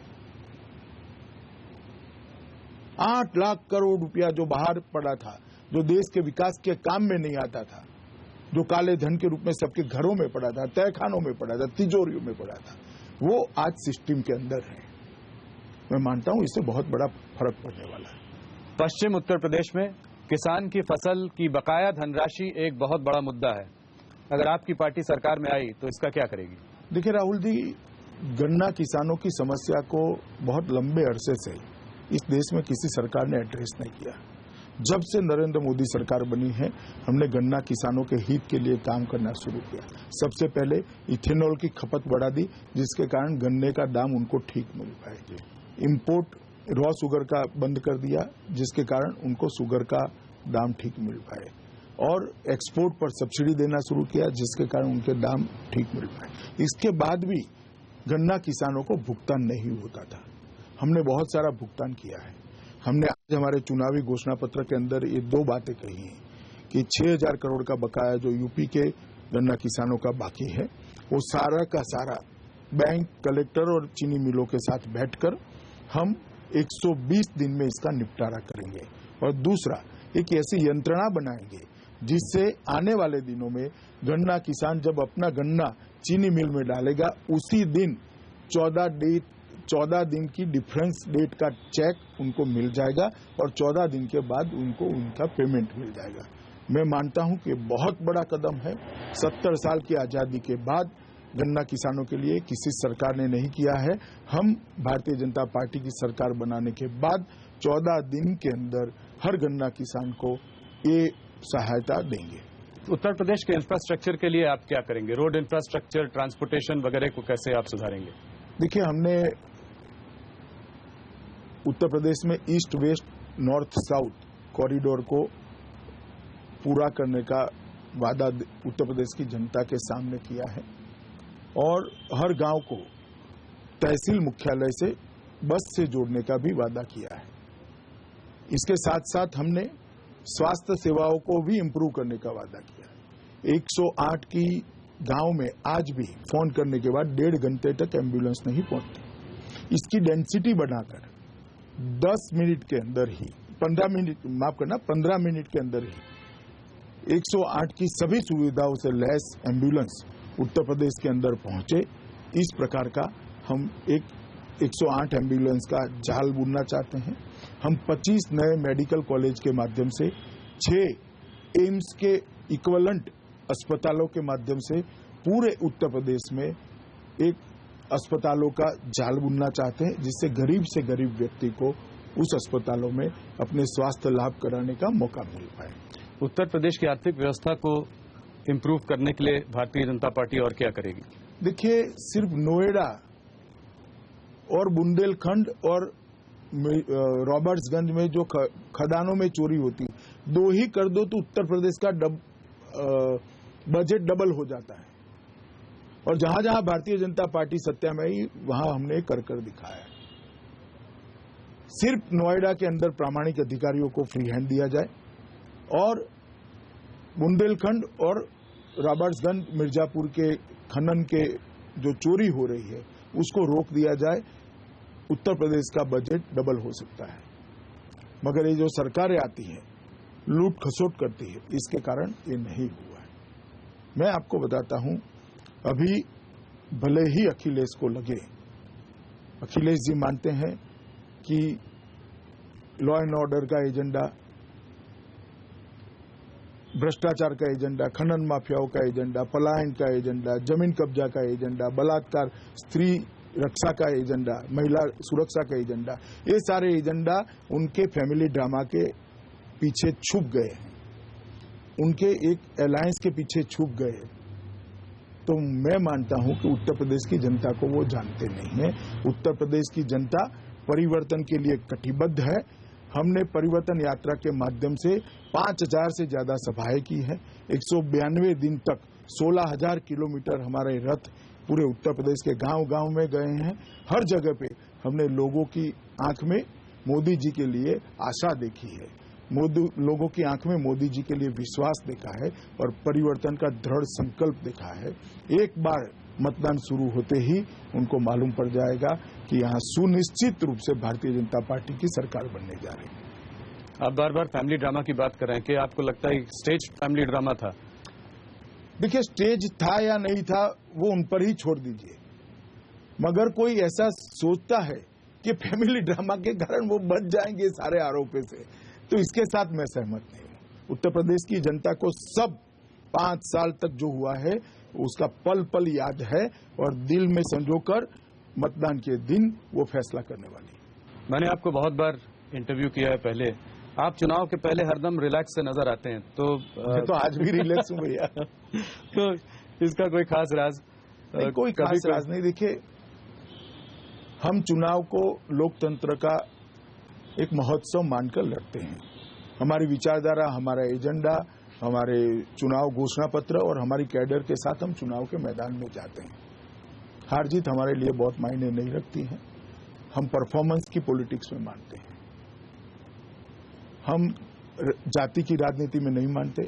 8 लाख करोड़ रुपया जो बाहर पड़ा था, जो देश के विकास के काम में नहीं आता था, जो काले धन के रूप में सबके घरों में पड़ा था, तहखानों में पड़ा था, तिजोरियों में पड़ा था, वो आज सिस्टम के अंदर है। मैं मानता हूं इससे बहुत बड़ा फर्क पड़ने वाला है। पश्चिम उत्तर प्रदेश में किसान की फसल की बकाया धनराशि एक बहुत बड़ा मुद्दा है। अगर आपकी पार्टी सरकार में आई तो इसका क्या करेगी? देखिए राहुल जी, गन्ना किसानों की समस्या को बहुत लंबे अरसे से इस देश में किसी सरकार ने एड्रेस नहीं किया। जब से नरेंद्र मोदी सरकार बनी है, हमने गन्ना किसानों के हित के लिए काम करना शुरू किया। सबसे पहले इथेनॉल की खपत बढ़ा दी, जिसके कारण गन्ने का दाम उनको ठीक मिल पाए। इंपोर्ट रॉ शुगर का बंद कर दिया, जिसके कारण उनको शुगर का दाम ठीक मिल पाए, और एक्सपोर्ट पर सब्सिडी देना शुरू किया, जिसके कारण उनके दाम ठीक मिल पाए। इसके बाद भी गन्ना किसानों को भुगतान नहीं होता था। हमने बहुत सारा भुगतान किया है। हमने आज हमारे चुनावी घोषणा पत्र के अंदर ये 2 बातें कही हैं कि 6000 करोड़ का बकाया जो यूपी के गन्ना किसानों का बाकी है, वो सारा का सारा बैंक, कलेक्टर और चीनी मिलों के साथ बैठकर हम 120 दिन में इसका निपटारा करेंगे। और दूसरा, एक ऐसी यंत्रणा बनाएंगे जिससे आने वाले दिनों में गन्ना किसान जब अपना गन्ना चीनी मिल में डालेगा, उसी दिन 14 दिन की डिफरेंस डेट का चेक उनको मिल जाएगा और 14 दिन के बाद उनको उनका पेमेंट मिल जाएगा। मैं मानता हूं कि बहुत बड़ा कदम है। 70 साल की आजादी के बाद गन्ना किसानों के लिए किसी सरकार ने नहीं किया है। हम भारतीय जनता पार्टी की सरकार बनाने के बाद 14 दिन के अंदर हर गन्ना किसान को ये सहायता देंगे। उत्तर प्रदेश के इंफ्रास्ट्रक्चर के लिए आप क्या करेंगे? रोड इंफ्रास्ट्रक्चर, ट्रांसपोर्टेशन वगैरह को कैसे आप सुधारेंगे? देखिए, हमने उत्तर प्रदेश में east west north south corridor को पूरा करने का वादा उत्तर प्रदेश की जनता के सामने किया है, और हर गांव को तहसील मुख्यालय से बस से जोड़ने का भी वादा किया है। इसके साथ साथ हमने स्वास्थ्य सेवाओं को भी इम्प्रूव करने का वादा किया है। 108 की गांव में आज भी फोन करने के बाद 1.5 घंटे तक एम्बुलेंस नहीं पहुंचती। इसकी डेंसिटी बढ़ाकर 10 मिनट के अंदर ही 15 मिनट के अंदर ही 108 की सभी सुविधाओं से लैस एम्बुलेंस उत्तर प्रदेश के अंदर पहुंचे। इस प्रकार का हम एक 108 एम्बुलेंस का जाल बुनना चाहते हैं। हम 25 नए मेडिकल कॉलेज के माध्यम से 6 एम्स के इक्विवेलेंट अस्पतालों के माध्यम से पूरे उत्तर प्रदेश में एक अस्पतालों का जाल बुनना चाहते हैं, जिससे गरीब से गरीब व्यक्ति को उस अस्पतालों में अपने स्वास्थ्य लाभ कराने का मौका मिल पाए। उत्तर प्रदेश की आर्थिक व्यवस्था को इम्प्रूव करने के लिए भारतीय जनता पार्टी और क्या करेगी? देखिए, सिर्फ नोएडा और बुंदेलखंड और रॉबर्ट्सगंज में जो खदानों में चोरी होती है, 2 ही कर दो तो उत्तर प्रदेश का बजट डबल हो जाता है। और जहां जहां भारतीय जनता पार्टी सत्ता में आई, वहां हमने कर दिखाया। सिर्फ नोएडा के अंदर प्रामाणिक अधिकारियों को फ्री हैंड दिया जाए, और बुंदेलखंड और रॉबर्ट्सगंज मिर्जापुर के खनन के जो चोरी हो रही है उसको रोक दिया जाए। उत्तर प्रदेश का बजट डबल हो सकता है। मगर ये जो सरकारें आती हैं, लूट खसोट करती है, इसके कारण ये नहीं हुआ है। मैं आपको बताता हूं, अभी भले ही अखिलेश को लगे, अखिलेश जी मानते हैं कि लॉ एंड ऑर्डर का एजेंडा, भ्रष्टाचार का एजेंडा, खनन माफियाओं का एजेंडा, पलायन का एजेंडा, जमीन कब्जा का एजेंडा, बलात्कार, स्त्री रक्षा का एजेंडा, महिला सुरक्षा का एजेंडा, ये सारे एजेंडा उनके फैमिली ड्रामा के पीछे छुप गए हैं, उनके एक अलायंस के पीछे छुप गए। तो मैं मानता हूं कि उत्तर प्रदेश की जनता को वो जानते नहीं है। उत्तर प्रदेश की जनता परिवर्तन के लिए कटिबद्ध है। हमने परिवर्तन यात्रा के माध्यम से 5000 से ज्यादा सभाएं की है। 192 दिन तक 16000 किलोमीटर हमारे रथ पूरे उत्तर प्रदेश के गांव-गांव में गए हैं। हर जगह पे हमने लोगों की आंख में मोदी जी के लिए आशा देखी है, लोगों की आंख में मोदी जी के लिए विश्वास देखा है और परिवर्तन का दृढ़ संकल्प देखा है। एक बार मतदान शुरू होते ही उनको मालूम पड़ जाएगा कि यहाँ सुनिश्चित रूप से भारतीय जनता पार्टी की सरकार बनने जा रही है। आप बार बार फैमिली ड्रामा की बात कर रहे हैं कि आपको लगता है स्टेज फैमिली ड्रामा था? देखिए, स्टेज था या नहीं था वो उन पर ही छोड़ दीजिए, मगर कोई ऐसा सोचता है कि फैमिली ड्रामा के कारण वो बच जाएंगे सारे आरोपों से, तो इसके साथ मैं सहमत नहीं हूं। उत्तर प्रदेश की जनता को सब 5 साल तक जो हुआ है उसका पल पल याद है और दिल में संजोकर मतदान के दिन वो फैसला करने वाली है। मैंने आपको बहुत बार इंटरव्यू किया है पहले, आप चुनाव के पहले हरदम रिलैक्स से नजर आते हैं, तो आज भी रिलैक्स हूं भैया। तो इसका कोई खास राज? कोई खास राज नहीं। देखिए, हम चुनाव को लोकतंत्र का एक महोत्सव मानकर लड़ते हैं। हमारी विचारधारा, हमारा एजेंडा, हमारे चुनाव घोषणा पत्र और हमारी कैडर के साथ हम चुनाव के मैदान में जाते हैं। हार जीत हमारे लिए बहुत मायने नहीं रखती है। हम परफॉर्मेंस की पॉलिटिक्स में मानते हैं। हम जाति की राजनीति में नहीं मानते,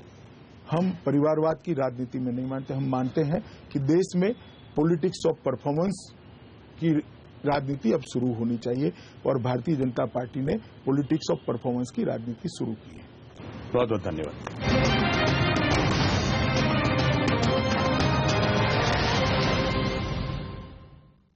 हम परिवारवाद की राजनीति में नहीं मानते। हम मानते हैं कि देश में पॉलिटिक्स ऑफ परफॉर्मेंस की राजनीति अब शुरू होनी चाहिए और भारतीय जनता पार्टी ने पॉलिटिक्स ऑफ परफॉर्मेंस की राजनीति शुरू की है। बहुत बहुत धन्यवाद।